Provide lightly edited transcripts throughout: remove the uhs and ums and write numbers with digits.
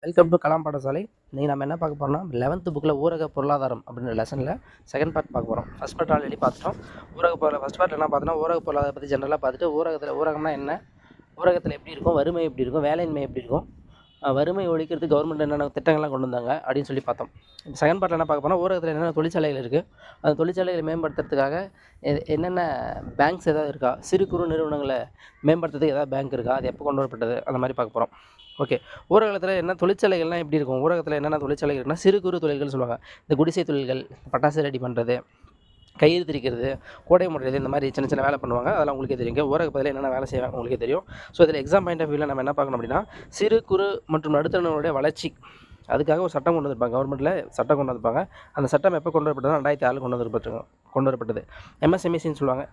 Welcome to Kalam பாடசாலை. இன்றைக்கி நம்ம என்ன பார்க்க போகிறோம்னா 11th புக்கில் ஊரக பொருளாதாரம் அப்படின்ற லெசனில் செகண்ட் பார்ட் பார்க்க போகிறோம். ஃபஸ்ட் பார்ட் ஆல்ரெடி பார்த்துட்டோம். ஃபஸ்ட் பார்ட் என்ன பார்த்தோன்னா ஊரக பொருளாதாரம் பற்றி ஜென்ரலாக பார்த்துட்டு ஊரகம்னா என்ன, ஊரகத்தில் எப்படி இருக்கும், வறுமை எப்படி இருக்கும், வேலையின்மை எப்படி இருக்கும், வறுமை ஒழிக்கிறதுக்கு கவர்மெண்ட் என்னென்ன திட்டங்கள்லாம் கொண்டு வந்தாங்க அப்படின்னு சொல்லி பார்த்தோம். இப்போ செகண்ட் பார்ட்டில் என்ன பார்க்க போனால் ஊரகத்தில் என்னென்ன தொழிற்சாலைகள் இருக்குது, அந்த தொழிற்சாலைகளை மேம்படுத்துறதுக்காக என்னென்ன பேங்க்ஸ் ஏதாவது இருக்கா, சிறு குறு நிறுவனங்களை மேம்படுத்துறதுக்கு ஏதாவது பேங்க் இருக்கா, அது எப்போ கொண்டு வரப்பட்டது, அந்த மாதிரி பார்க்க போகிறோம். ஓகே, ஊரகத்தில் என்ன தொழிற்சாலைகள்லாம் எப்படி இருக்கும், ஊரகத்தில் என்னென்ன தொழிற்சாலைகள் இருக்குன்னா சிறு குறு தொழில்கள் சொல்லுவாங்க. இந்த குடிசை தொழில்கள், பட்டாசு ரெடி பண்ணுறது, கயிறு திரிக்கிறது, கோடை முடுறது, இந்த மாதிரி சின்ன சின்ன வேலை பண்ணுவாங்க. அதெல்லாம் உங்களுக்கே தெரியும். ஊரக பகுதியில் என்னென்ன வேலை செய்வாங்க உங்களுக்கே தெரியும். ஸோ இதில் எக்ஸாம் பாயிண்ட் ஆஃப் வியூவில் நம்ம என்ன பார்க்கணும் அப்படின்னா சிறு குறு மற்றும் நடுத்தரனுடைய வளர்ச்சி, அதுக்காக ஒரு சட்டம் கொண்டு வந்திருப்பாங்க. கவர்மெண்ட்டில் சட்டம் கொண்டு வந்திருப்பாங்க. அந்த சட்டம் எப்போ கொண்டு வரப்பட்டது, 2006 கொண்டு வரப்பட்டது. எம்எஸ்எம்இசின்னு சொல்லுவாங்க.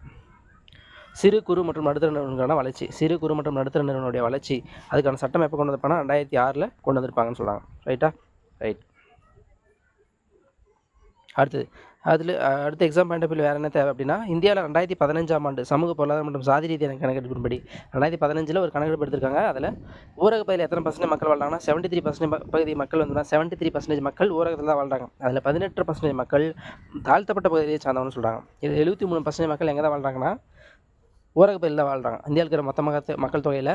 சிறு குறு மற்றும் நடுத்தர நிறுவனங்களுக்கான வளர்ச்சி, சிறு குறு மற்றும் நடுத்தர நிறுவனுடைய வளர்ச்சி, அதுக்கான சட்டம் எப்போ கொண்டு வந்திருப்பாங்கன்னா 2006 கொண்டு வந்திருப்பாங்கன்னு சொல்கிறாங்க. ரைட்டா? ரைட். அடுத்த எக்ஸாம் பாயிண்ட் ஆஃப் வியூ வேறு என்ன தேவை அப்படின்னா இந்தியாவில் 2015 சமூக பொருளாதார மற்றும் சாதி ரீதியான கணக்கெடுப்பின்படி 2015 ஒரு கணக்கெடுப்பு எடுத்திருக்காங்க. அதில் ஊரக பகுதியில் எத்தனை பர்சன்டேஜ் மக்கள் வாழ்றாங்கன்னா 73% பகுதி மக்கள் வந்து 73% மக்கள் ஊரகத்தில் தான் வாழ்றாங்க. அதில் 18% மக்கள் தாழ்த்தப்பட்ட பகுதியை சார்ந்தவங்கன்னு சொல்கிறாங்க. இது 73% மக்கள் எங்கே தான் வாழ்றாங்கன்னா ஊரக பகுதியில் தான் வாழ்கிறாங்க. இந்தியாவில் இருக்கிற மொத்த மக்கள் தொகையில்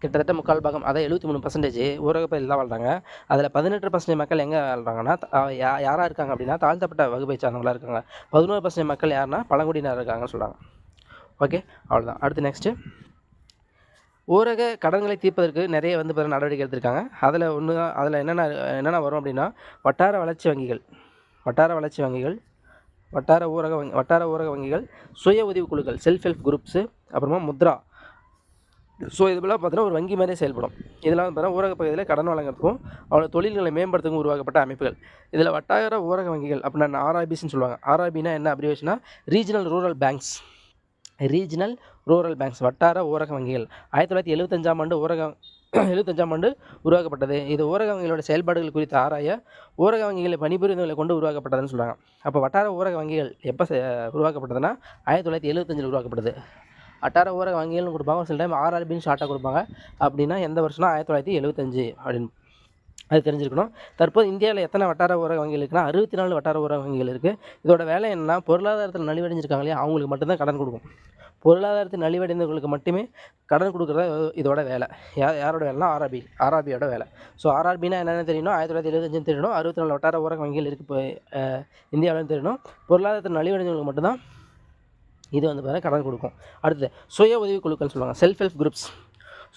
கிட்டத்தட்ட முக்கால் பாகம், அதாவது 73% ஊரக பகுதியில் தான் வாழ்கிறாங்க. அதில் 18% மக்கள் எங்கே வாழ்கிறாங்கன்னா யாராக இருக்காங்க அப்படின்னா தாழ்த்தப்பட்ட வகுப்பை சார்ந்தவங்களாக இருக்காங்க. 11% மக்கள் யாருன்னா பழங்குடியினர் இருக்காங்கன்னு சொல்கிறாங்க. ஓகே, அவ்வளோதான். அடுத்து நெக்ஸ்ட்டு, ஊரக கடன்களை தீர்ப்பதற்கு நிறைய வந்து நடவடிக்கை எடுத்திருக்காங்க. அதில் என்னென்ன வரும் அப்படின்னா வட்டார ஊரக வங்கிகள், சுய உதவி குழுக்கள், செல்ஃப் ஹெல்ப் குரூப்ஸு, அப்புறமா முத்ரா. ஸோ இதெல்லாம் பார்த்தீங்கன்னா ஒரு வங்கி மாதிரியே செயல்படும். இதெல்லாம் பார்த்தீங்கன்னா ஊரக பகுதியில் கடன் வழங்குறதுக்கும் அவங்களோட தொழில்களை மேம்படுத்துக்கும் உருவாக்கப்பட்ட அமைப்புகள். இதில் வட்டார ஊரக வங்கிகள் அப்படின்னா ஆர்ஆர்பிஸ்ன்னு சொல்லுவாங்க. ஆர்ஆர்பினா என்ன அப்ரிவேஷனா, ரீஜனல் ரூரல் பேங்க்ஸ், வட்டார ஊரக வங்கிகள். 1975 ஆண்டு உருவாக்கப்பட்டது. இது ஊரக வங்கிகளோட செயல்பாடுகள் குறித்து ஆராய ஊரக வங்கிகளை பணிபுரிந்தவர்களை கொண்டு உருவாக்கப்பட்டதுன்னு சொல்கிறாங்க. அப்போ வட்டார ஊரக வங்கிகள் எப்போ உருவாக்கப்பட்டதுன்னா 1975 உருவாக்கப்பட்டது. வட்டார ஊரக வங்கிகள்னு கொடுப்பாங்க, சில டைம் ஆர்ஆர்பின்னு ஷார்ட்டாக கொடுப்பாங்க. அப்படின்னா எந்த வருஷம்னா 1975 அப்படின்னு அது தெரிஞ்சிருக்கணும். தற்போது இந்தியாவில் எத்தனை வட்டார ஊரக வங்கிகள் இருக்குன்னா 64 வட்டார ஊரக வங்கிகள் இருக்குது. இதோட வேலை என்னன்னா பொருளாதாரத்தில் நலிவடைஞ்சிருக்காங்க இல்லையா, அவங்களுக்கு மட்டும்தான் கடன் கொடுக்கும். பொருளாதாரத்தில் நலிவடைந்தவர்களுக்கு மட்டுமே கடன் கொடுக்குறதா இதோட வேலை. யாரோட வேலைனா ஆர்ஆர்பியோட வேலை. ஸோ ஆர்ஆர்பினா என்னென்னு தெரியணும், 1975 தெரியணும், 64 வட்டார ஊரக வங்கிகள் இருக்குது இப்போ இந்தியாவிலும் தெரியணும். பொருளாதாரத்தில் நலிவடைந்தவங்களுக்கு மட்டும்தான் இது வந்து பார்த்தீங்கன்னா கடன் கொடுக்கும். அடுத்து சுய உதவி குழுக்கள் சொல்லுவாங்க, செல்ஃப் ஹெல்ப் குரூப்ஸ்.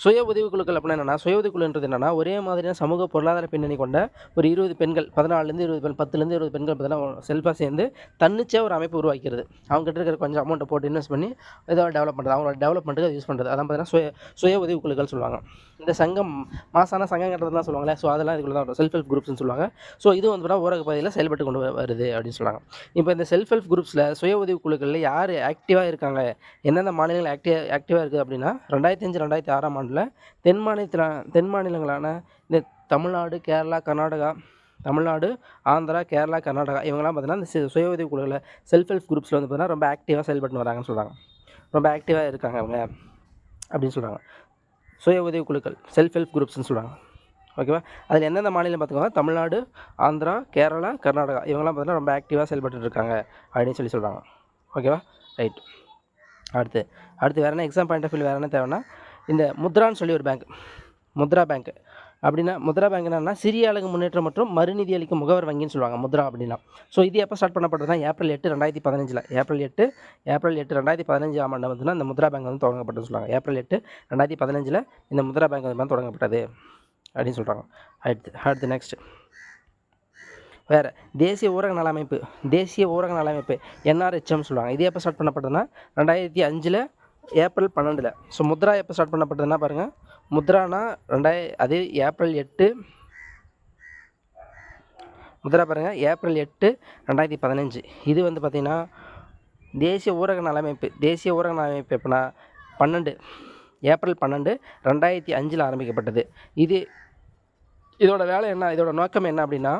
சுய உதவி குழுக்கள் அப்படின்னா என்னென்னா, சுய உதவி குழுன்றது என்னென்னா ஒரே மாதிரியான சமூக பொருளாதார பின்னணி கொண்ட ஒரு 20 பெண்கள், 14-20 பெண், 10-20 பெண்கள் பார்த்தீங்கன்னா செல்ஃபாக சேர்ந்து தன்னிச்சையாக ஒரு அமைப்பு உருவாக்கிறது. அவங்ககிட்ட இருக்கிற கொஞ்சம் அமௌண்ட்டை போட்டு இன்வெஸ்ட் பண்ணி ஏதாவது டெவலப் பண்ணுறது, அவங்களோட டெவலப்மெண்ட்டுக்கு அது யூஸ் பண்ணுறது. அதான் பார்த்தீங்கன்னா சுய உதவி குழுக்கள் சொல்லுவாங்க. இந்த மாசான சங்கம் கட்டுறதுலாம் சொல்லுவாங்களே, ஸோ அதெல்லாம் இதுக்குள்ள தான் வரும், செல்ஃப் ஹெல்ப் குரூப்ஸ்னு சொல்லுவாங்க. ஸோ இது வந்து பார்த்தீங்கன்னா ஊரக பகுதியில் செயல்பட்டு கொண்டு வருது அப்படின்னு சொல்லுவாங்க. இப்போ இந்த செல்ஃப் ஹெல்ப் குரூப்ஸில் சுய உதவி குழுக்களில் யார் ஆக்டிவாக இருக்காங்க, எந்தெந்த மாநிலங்கள் ஆக்டிவாக இருக்குது அப்படின்னா 2005-2006 ஆண்டில் தென் மாநிலங்களான இந்த தமிழ்நாடு, ஆந்திரா, கேரளா, கர்நாடகா இவங்கெல்லாம் பார்த்தீங்கன்னா இந்த சுய உதவி குழுவில் செல்ஃப் ஹெல்ப் குரூப்ஸில் வந்து பார்த்தீங்கன்னா ரொம்ப ஆக்டிவாக செயல்பட்டு வராங்கன்னு சொல்கிறாங்க. ரொம்ப ஆக்டிவாக இருக்காங்க அவங்க அப்படின்னு சொல்கிறாங்க. சுய உதவி குழுக்கள் செல்ஃப் ஹெல்ப் குரூப்ஸ்னு சொல்கிறாங்க. ஓகேவா? அதில் எந்தெந்த மாநிலம் பார்த்துக்கோங்க, தமிழ்நாடு, ஆந்திரா, கேரளா, கர்நாடகா இவங்கெல்லாம் பார்த்தீங்கன்னா ரொம்ப ஆக்டிவாக செயல்பட்டு இருக்காங்க அப்படின்னு சொல்கிறாங்க. ஓகேவா? ரைட். அடுத்து வேறு என்ன எக்ஸாம் பாயிண்ட் ஆஃப் வியூ வேறு என்ன தேவைன்னா இந்த முத்ரான்னு சொல்லி ஒரு பேங்க், முத்ரா பேங்க் அப்படின்னா முத்ரா பேங்க் என்னன்னா சிறிய அளவு முன்னேற்றம் மற்றும் மறுநிதி அளிக்கும் முகவர் வங்கின்னு சொல்லுவாங்க முத்ரா அப்படின்னா. ஸோ இது எப்போ ஸ்டார்ட் பண்ணப்பட்டதுன்னா ஏப்ரல் 8, 2015 ஏப்ரல் 8 2015 ஆண்டு வந்து இந்த முத்ரா பேங்க் வந்து தொடங்கப்பட்டது சொல்லுவாங்க. ஏப்ரல் 8, 2015 இந்த முத்ரா பேங்க் வந்து தொடங்கப்பட்டது அப்படின்னு சொல்கிறாங்க. அடுத்து நெக்ஸ்ட் வேறு தேசிய ஊரக நல அமைப்பு NRHM சொல்லுவாங்க. இது எப்போ ஸ்டார்ட் பண்ணப்பட்டதுன்னா 2005 ஏப்ரல் 12. ஸோ முத்ரா எப்போ ஸ்டார்ட் பண்ணப்பட்டதுன்னா பாருங்கள், முத்ரானா அது ஏப்ரல் 8, முத்ரா பாருங்கள் ஏப்ரல் 8, 2015. இது வந்து பார்த்திங்கன்னா தேசிய ஊரக நல அமைப்பு எப்போனா ஏப்ரல் 12, 2005 ஆரம்பிக்கப்பட்டது. இது இதோட வேலை என்ன, இதோட நோக்கம் என்ன அப்படின்னா,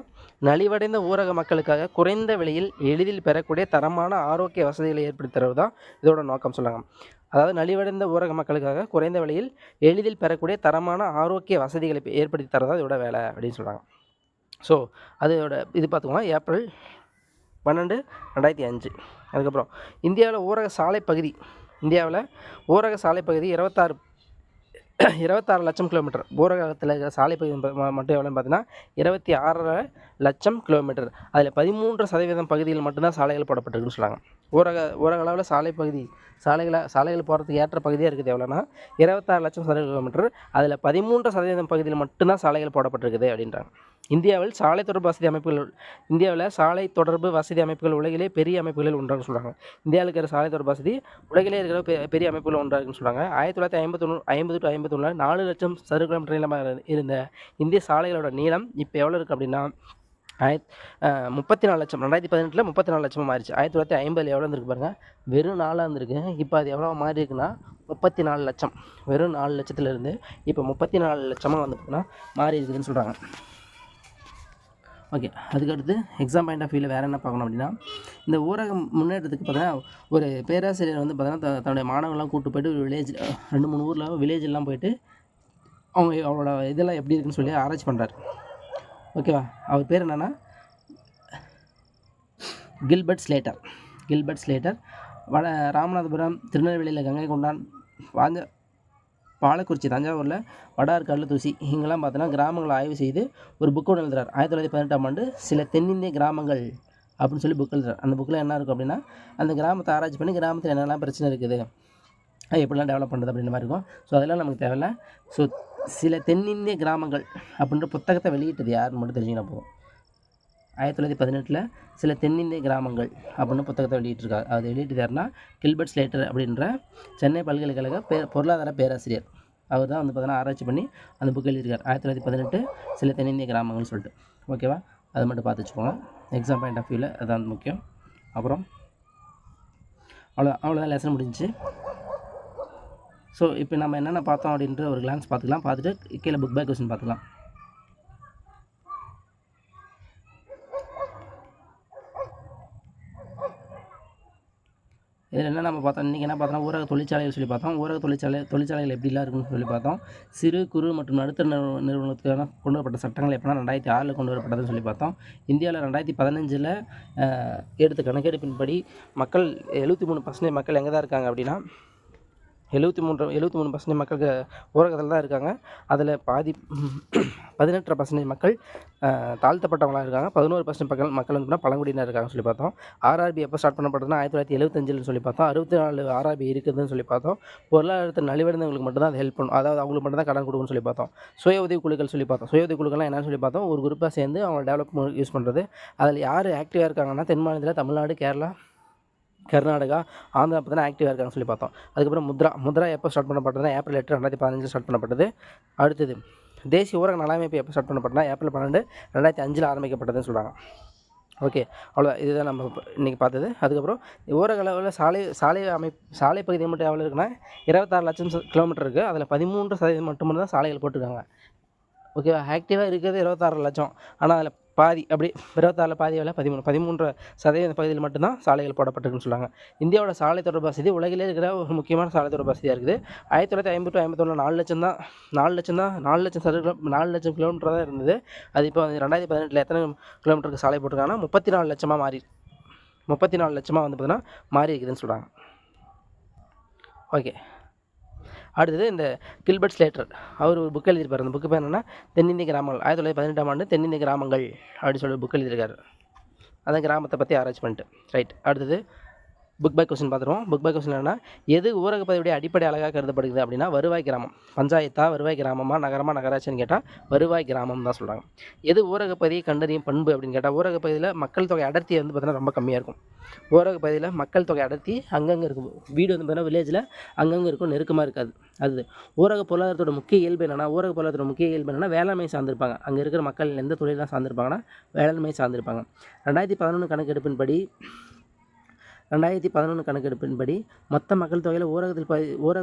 நலிவடைந்த ஊரக மக்களுக்காக குறைந்த விலையில் எளிதில் பெறக்கூடிய தரமான ஆரோக்கிய வசதிகளை ஏற்படுத்தி தருவது தான் இதோட நோக்கம் சொல்லுவாங்க. அதாவது நலிவடைந்த ஊரக மக்களுக்காக குறைந்த விலையில் எளிதில் பெறக்கூடிய தரமான ஆரோக்கிய வசதிகளை ஏற்படுத்தி தரதான் இதோட வேலை அப்படின்னு சொல்கிறாங்க. ஸோ அதோட இது பார்த்துக்கோங்க, ஏப்ரல் 12, 2005. அதுக்கப்புறம் இந்தியாவில் ஊரக சாலை பகுதி 26 லட்சம் கிலோமீட்டர். ஊரகத்தில் இருக்கிற சாலை பகுதி மட்டும் எவ்வளோன்னு பார்த்தீங்கன்னா 26 லட்சம் கிலோமீட்டர். அதில் 13% பகுதியில் மட்டும்தான் சாலைகள் போடப்பட்டிருக்குன்னு சொல்கிறாங்க. ஊரக அளவில் சாலைகள் போகிறதுக்கு ஏற்ற பகுதியாக இருக்குது எவ்வளோன்னா 26 லட்சம் சதுர கிலோமீட்டர். அதில் 13% பகுதியில் மட்டும்தான் சாலைகள் போடப்பட்டிருக்குது அப்படின்றாங்க. இந்தியாவில் சாலை தொடர்பு வசதி அமைப்புகள் உலகிலே பெரிய அமைப்புகளில் ஒன்றாக சொல்கிறாங்க. இந்தியாவில் இருக்கிற சாலை தொடர்பு வசதி உலகிலே இருக்கிற பெரிய அமைப்புகள் ஒன்றாகுன்னு சொல்கிறாங்க. 1950 to 51 4 லட்சம் சதுர கிலோமீட்டர் நீளமாக இருந்த இந்திய சாலைகளோட நீளம் இப்போ எவ்வளோ இருக்குது அப்படின்னா 34 லட்சம். 2018 34 லட்சமாக மாறிச்சு. 1950 எவ்வளோ இருந்திருக்கு பாருங்கள், வெறும் 4 இருந்திருக்கு. இப்போ அது எவ்வளோ மாறி இருக்குன்னா 34 லட்சம். வெறும் 4 லட்சத்துலேருந்து இப்போ 34 லட்சமாக வந்து பார்த்தீங்கன்னா மாறி இருக்குதுன்னு சொல்கிறாங்க. ஓகே, அதுக்கடுத்து எக்ஸாம் பாயிண்ட் ஆஃப் வியூவில் வேறு என்ன பார்க்கணும் அப்படின்னா, இந்த ஊரக முன்னேற்றத்துக்கு பார்த்தீங்கன்னா ஒரு பேராசிரியர் வந்து பார்த்தீங்கன்னா தன்னுடைய மாணவர்கள்லாம் கூப்பிட்டு போய்ட்டு ஒரு வில்லேஜ் 2-3 ஊரில் வில்லேஜெல்லாம் போய்ட்டு அவங்களோட இதெல்லாம் எப்படி இருக்குன்னு சொல்லி ஆராய்ச்சி பண்ணுறாரு. ஓகேவா, அவர் பேர் என்னென்னா கில்பர்ட் ஸ்லேட்டர். ராமநாதபுரம், திருநெல்வேலியில் கங்கை கொண்டான், பாலக்குறிச்சி, தஞ்சாவூரில் வடார்காடில் தூசி, இங்கெல்லாம் பார்த்தோன்னா கிராமங்களை ஆய்வு செய்து ஒரு புக் ஒன்று எழுதுறார். 1918 சில தென்னிந்திய கிராமங்கள் அப்படின்னு சொல்லி புக் எழுதுறார். அந்த புக்கில் என்ன இருக்கும் அப்படின்னா, அந்த கிராமத்தை ஆராய்ச்சி பண்ணி கிராமத்தில் என்னெல்லாம் பிரச்சனை இருக்குது, அது எப்படிலாம் டெவலப் பண்ணுறது அப்படின்ற மாதிரி இருக்கும். ஸோ அதெல்லாம் நமக்கு தேவையில்லை. ஸோ சில தென்னிந்திய கிராமங்கள் அப்படின்ற புத்தகத்தை வெளியிட்டது யாருன்னு மட்டும் தெரிஞ்சுக்கினா போதும். 1918 சில தென்னிந்திய கிராமங்கள் அப்படின்னு புத்தகத்தை வெளியிட்டிருக்காரு. அது வெளியிட்டு யாருன்னா கில்பர்ட் ஸ்லேட்டர் அப்படின்ற சென்னை பல்கலைக்கழக பொருளாதார பேராசிரியர். அவர் தான் வந்து பார்த்தீங்கன்னா ஆராய்ச்சி பண்ணி அந்த புக் எழுதியிருக்கார். 1918 சில தென்னிந்திய கிராமங்கள்னு சொல்லிட்டு. ஓகேவா, அதை மட்டும் பார்த்து வச்சுக்கோங்க. எக்ஸாம் பாயிண்ட் ஆஃப் வியூவில் அதுதான் முக்கியம். அப்புறம் அவ்வளோதான் லெசன் முடிஞ்சிச்சு. ஸோ இப்போ நம்ம என்னென்ன பார்த்தோம் அப்படின்ற ஒரு கிளான்ஸ் பார்த்துக்கலாம். பார்த்துட்டு கீழே புக் பேக் கொஸ்டின் பார்த்துக்கலாம். இதில் என்ன நம்ம பார்த்தோம், இன்றைக்கி என்ன பார்த்தோம், ஊரக தொழிற்சாலைகள் சொல்லி பார்த்தோம். ஊரக தொழிற்சாலைகள் எப்படிலாம் இருக்குன்னு சொல்லி பார்த்தோம். சிறு குறு மற்றும் நடுத்தர நிறுவனத்துக்கான கொண்டு வரப்பட்ட சட்டங்கள் எப்படின்னா 2006 கொண்டு வரப்பட்டதுன்னு சொல்லி பார்த்தோம். இந்தியாவில் 2015 எடுத்த கணக்கெடுப்பின்படி மக்கள் 73% மக்கள் எங்கே தான் இருக்காங்க அப்படின்னா 73% மக்கள் ஊரகத்தில் தான் இருக்காங்க. அதில் 18% மக்கள் தாழ்த்தப்பட்டவங்களாக இருக்காங்க. 11% மக்கள் வந்து பழங்குடியினர் இருக்காங்கன்னு சொல்லி பார்த்தோம். ஆர்ஆர்பி எப்போ ஸ்டார்ட் பண்ணப்படுதுன்னா 1975 சொல்லி பார்த்தோம். 64 ஆர்ஆர்பி இருக்குதுன்னு சொல்லி பார்த்தோம். பொருளாதாரத்தில் நலிவடைந்தவங்களுக்கு மட்டும் தான் அது ஹெல்ப் பண்ணும், அதாவது அவங்களுக்கு மட்டும் தான் கடன் கொடுக்குன்னு சொல்லி பார்த்தோம். சுய உதவி குழுக்கள் சொல்லி பார்த்தோம். சுய உதவி குழுக்கள்லாம் என்னன்னு சொல்லி பார்த்தோம், ஒரு குரூப்பாக சேர்ந்து அவங்க டெவலப் யூஸ் பண்ணுறது. அதில் யார் ஆக்டிவாக இருக்காங்கன்னா தென் மாநிலத்தில் தமிழ்நாடு, கேரளா, கர்நாடகா, ஆந்திரா பார்த்தீங்கன்னா ஆக்டிவாக இருக்காங்கன்னு சொல்லி பார்த்தோம். அதுக்கப்புறம் முத்ரா எப்போ ஸ்டார்ட் பண்ணப்பட்டதுன்னா ஏப்ரல் 8, 2015 ஸ்டார்ட் பண்ணப்பட்டது. அடுத்தது தேசிய ஊரக நலமைப்பு எப்போ ஸ்டார்ட் பண்ணப்பட்டனா ஏப்ரல் 12, 2005 ஆரம்பிக்கப்பட்டதுன்னு சொல்கிறாங்க. ஓகே, அவ்வளோதான். இதுதான் நம்ம இன்றைக்கி பார்த்தது. அதுக்கப்புறம் ஊரக அளவில் சாலை பகுதி மட்டும் எவ்வளோ இருக்குன்னா 26 லட்சம் கிலோமீட்டர் இருக்குது. அதில் 13% மட்டும் தான் சாலைகள் போட்டிருக்காங்க. ஓகேவா, ஆக்டிவாக இருக்கிறது 26 லட்சம். ஆனால் அதில் பாதி அப்படி 26 பாதி வேலை 13% பகுதியில் மட்டும்தான் சாலைகள் போடப்பட்டிருக்குன்னு சொல்லுவாங்க. இந்தியாவோட சாலை தொடர்பு வசதி உலகிலே இருக்கிற ஒரு முக்கியமான சாலை தொடர்பு வசதியாக இருக்குது. 1950 to 51 4 லட்சம் கிலோமீட்டர் தான் இருந்தது. அது இப்போ 2018 எத்தனை கிலோமீட்டருக்கு சாலை போட்டிருக்காங்கன்னா 34 லட்சமாக வந்து பார்த்தீங்கன்னா மாறி இருக்குதுன்னு சொல்கிறாங்க. ஓகே, அடுத்தது இந்த கில்பர்ட் ஸ்லேட்டர் அவர் ஒரு புக் எழுதியிருப்பார். அந்த புக்கு பேர் என்னென்னா தென்னிந்திய கிராமங்கள். 1918 தென்னிந்திய கிராமங்கள் அப்படின்னு சொல்லி புக் எழுதியிருக்காரு. அந்த கிராமத்தை பற்றி ஆராய்ச்சி பண்ணிட்டு. ரைட், அடுத்தது புக் பேக் கொஸ்டின் பார்த்துருவோம். புக் பேக் கொஸ்டின் என்னன்னா, எது ஊரக பதவியுடைய அடிப்படை அழகாக கருதப்படுகிறது அப்படின்னா வருவாய் கிராமம். பஞ்சாயத்தா, வருவாய் கிராமமா, நகரமா, நகராட்சின்னு கேட்டால் வருவாய் கிராமம் தான் சொல்கிறாங்க. எது ஊரக பகுதியை கண்டறியும் பண்பு அப்படின்னு கேட்டால் ஊரக பகுதியில் மக்கள் தொகை அடர்த்தி வந்து பார்த்தீங்கன்னா ரொம்ப கம்மியாக இருக்கும். ஊரக பகுதியில் மக்கள் தொகை அடர்த்தி அங்கங்கே இருக்கும். வீடு வந்து பார்த்தீங்கன்னா வில்லேஜில் அங்கங்கே இருக்கும், நெருக்கமாக இருக்காது. அது ஊரக பொருளாதாரத்தோட முக்கிய இயல்பு என்னென்னா வேளாண்மை சார்ந்திருப்பாங்க. அங்கே இருக்கிற மக்கள் எந்த தொழிலாம் சார்ந்திருப்பாங்கன்னா வேளாண்மை சார்ந்திருப்பாங்க. 2011 கணக்கெடுப்பின்படி 2011 கணக்கெடுப்பின்படி மொத்த மக்கள் தொகையில் ஊரக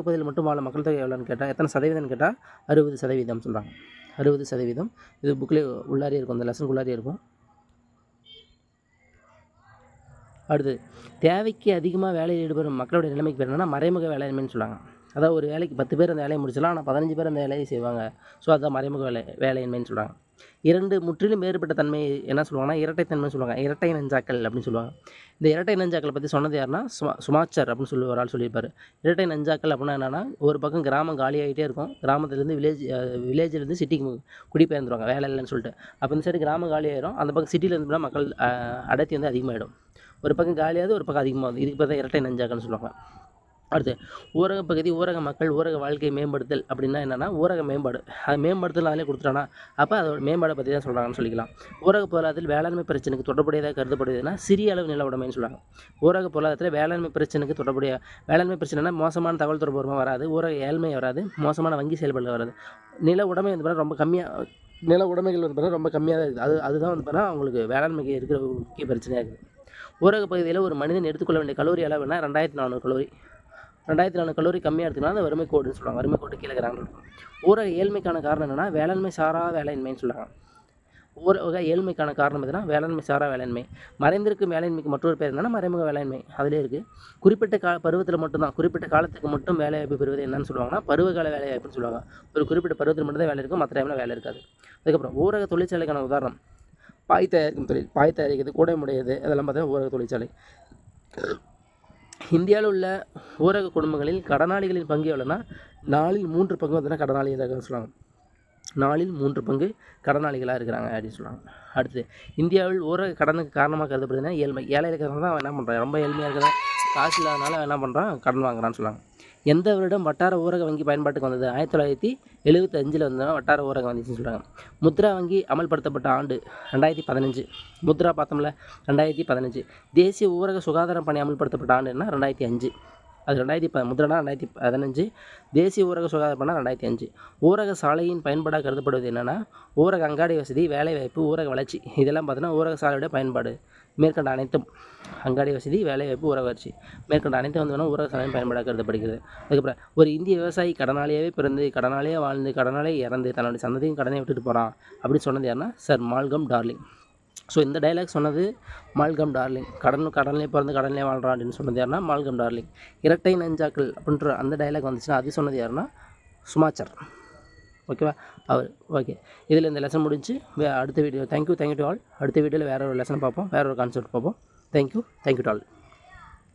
பகுதியில் மட்டும் வாழும் மக்கள் தொகை எவ்வளோன்னு கேட்டால் எத்தனை சதவீதம்னு கேட்டால் 60% சொல்கிறாங்க. 60%. இது புக்கில் உள்ளாரியே இருக்கும், அந்த லெசனுக்கு உள்ளாரியே இருக்கும். அடுத்து, தேவைக்கு அதிகமாக வேலையில் ஈடுபடும் மக்களுடைய நிலைமைக்கு பேர் என்னன்னா மறைமுக வேலையின்மைன்னு சொல்லுவாங்க. அதாவது ஒரு வேலைக்கு 10 பேர் அந்த வேலையை முடிச்சலாம், ஆனால் 15 பேர் அந்த வேலையை செய்வாங்க. ஸோ அதுதான் மறைமுக வேலையின்மைன்னு சொல்கிறாங்க. 2 முற்றிலும் வேறுபட்ட தன்மை என்ன சொல்லுவாங்கன்னா இரட்டைத்தன்மைன்னு சொல்லுவாங்க. இரட்டை நெஞ்சாக்கள் அப்படின்னு சொல்லுவாங்க. இந்த இரட்டை நெஞ்சாக்களை பற்றி சொன்னது யாருன்னா சுமாச்சர் அப்படின்னு சொல்லி ஒரு ஆள் சொல்லியிருப்பார். இரட்டை நெஞ்சாக்கள் அப்படின்னா என்னென்னா, ஒரு பக்கம் கிராமம் காலியாகிட்டே இருக்கும், கிராமத்துலேருந்து வில்லேஜ்லேருந்து சிட்டிக்கு குடிபெயர்ந்துருவாங்க வேலை இல்லைன்னு சொல்லிட்டு. அப்போ இந்த சைடு கிராமம் காலியாயிரும், அந்த பக்கம் சிட்டியில் மக்கள் அடர்த்தி வந்து அதிகமாகிடும். ஒரு பக்கம் காலியாகுது, ஒரு பக்கம் அதிகமாகுது. இதுக்கு பார்த்தா இரட்டை நெஞ்சாக்கள்னு சொல்லுவாங்க. அடுத்து, ஊரக பகுதி, ஊரக மக்கள், ஊரக வாழ்க்கையை மேம்படுத்தல் அப்படின்னா என்னென்னா ஊரக மேம்பாடு. அது மேம்படுத்தல் அதிலே கொடுத்துட்டானா, அப்போ அதோட மேம்பாடை பற்றி தான் சொல்கிறாங்கன்னு சொல்லிக்கலாம். ஊரக பொருளாதாரத்தில் வேளாண்மை பிரச்சனைக்கு தொடர்புடையதாக கருதப்படுதுன்னா சிறிய அளவு நில உடைமைன்னு சொல்கிறாங்க. ஊரக பொருளாதாரத்தில் வேளாண்மை பிரச்சனைக்கு தொடர்புடைய வேளாண்மை பிரச்சனைனா மோசமான தகவல் தொடர்பு வராது, ஊரக ஏழ்மை வராது, மோசமான வங்கி செயல்பாடு வராது. நில உடைமை வந்து பார்த்தா ரொம்ப கம்மியாக, நில உடைமைகள் வந்து பார்த்தா ரொம்ப கம்மியாக தான் இருக்குது. அதுதான் வந்து பார்த்தா அவங்களுக்கு வேளாண்மைக்கு இருக்கிற முக்கிய பிரச்சனையாக இருக்குது. ஊரக பகுதியில் ஒரு மனிதன் எடுத்துக்கொள்ள வேண்டிய கலோரி அளவுனா 2400 கலோரி. 2400 கலோரி கம்மியாக எடுத்துக்கலாம், அந்த வறுமை கோடுன்னு சொல்லுவாங்க. வறுமை கோடு கீழே இருக்கிறாங்க. ஊரக ஏழ்மைக்கான காரணம் என்னென்னா வேளாண்மை சாரா வேலையின்மைன்னு சொல்கிறாங்க. ஊரக ஏழ்மைக்கான காரணம் எதுனா வேளாண்மை சாரா வேளாண்மை. மறைந்திருக்கும் வேலையின்மைக்கு மற்றொரு பேர் என்னென்னா மறைமுக வேளாண்மை. அதிலே இருக்குது. குறிப்பிட்ட பருவத்தில் மட்டும்தான், குறிப்பிட்ட காலத்துக்கு மட்டும் வேலைவாய்ப்பு பெறுவது என்னன்னு சொல்லுவாங்கன்னா பருவகால வேலைவாய்ப்புன்னு சொல்லுவாங்க. ஒரு குறிப்பிட்ட பருவத்தில் மட்டும் தான் வேலை இருக்கும், மற்ற டைமில் வேலை இருக்காது. அதுக்கப்புறம் ஊரக தொழிற்சாலைக்கான உதாரணம் பாய் தயாரிக்கும் தொழில், பாய் தயாரிக்கிறது, கூடைமுடையது, அதெல்லாம் பார்த்தீங்கன்னா ஊரக தொழிற்சாலை. இந்தியாவில் உள்ள ஊரக குடும்பங்களில் கடனாளிகளின் பங்கு எவ்வளோன்னா 4/3 பங்கு பார்த்தீங்கன்னா கடனாளிகளாக சொல்லுவாங்க. 4/3 பங்கு கடனாளிகளாக இருக்கிறாங்க அப்படின்னு சொல்லுவாங்க. அடுத்து, இந்தியாவில் ஊரக கடனுக்கு காரணமாக கருதப்படுதுன்னா ஏழ்மை. ஏழை இருக்கிறவங்க தான் என்ன பண்ணுறான், ரொம்ப ஏழ்மையாக இருக்கிறதா, காசு இல்லாதனால என்ன பண்ணுறான், கடன் வாங்குறான்னு சொல்லுவாங்க. எந்த வருடம் வட்டார ஊரக வங்கி பயன்பாட்டுக்கு வந்தது? 1975 வந்தோன்னா வட்டார ஊரக வங்கின்னு சொல்கிறாங்க. முத்ரா வங்கி அமல்படுத்தப்பட்ட ஆண்டு 2015. முத்ரா பார்த்தோம்ல 2015. தேசிய ஊரக சுகாதார பணி அமல்படுத்தப்பட்ட ஆண்டுன்னா 2005. அது முத்ரானா 2015, தேசிய ஊரக சுகாதார பணி 2005. ஊரக சாலையின் பயன்பாடாக கருதப்படுவது என்னென்னா ஊரக அங்காடி வசதி, வேலைவாய்ப்பு, ஊரக வளர்ச்சி. இதெல்லாம் பார்த்தீங்கன்னா ஊரக சாலையுடைய பயன்பாடு. மேற்கண்ட அனைத்தும் அங்காடி வசதி, வேலைவாய்ப்பு, ஊரக வளர்ச்சி, மேற்கண்ட அனைத்தும் வந்து ஊரக சாலையின் பயன்பாடாக கருதப்படுகிறது. அதுக்கப்புறம் ஒரு இந்திய விவசாயி கடனாளியாகவே பிறந்து, கடனாளியாக வாழ்ந்து, கடனாளியே இறந்து, தன்னுடைய சந்ததியும் கடனை விட்டுட்டு போகிறான் அப்படின்னு சொன்னது யாருன்னா சர் மால்கம் டார்லிங். ஸோ இந்த டைலாக் சொன்னது மால்கம் டார்லிங். கடனிலே பிறந்து கடனிலே வாழ்கிறான் அப்படின்னு சொன்னது யாருன்னா மால்கம் டார்லிங். இரட்டை நெஞ்சாக்கள் அப்படின்ற அந்த டைலாக் வந்துச்சுன்னா அது சொன்னது யாருன்னா சுமாச்சர். ஓகேவா அவர். ஓகே, இதில் இந்த லெசன் முடிஞ்சு அடுத்த வீடியோ. Thank you to all. அடுத்த வீடியோவில் வேறு ஒரு லெசன் பார்ப்போம், வேறு ஒரு கான்செப்ட் பார்ப்போம். Thank you to all.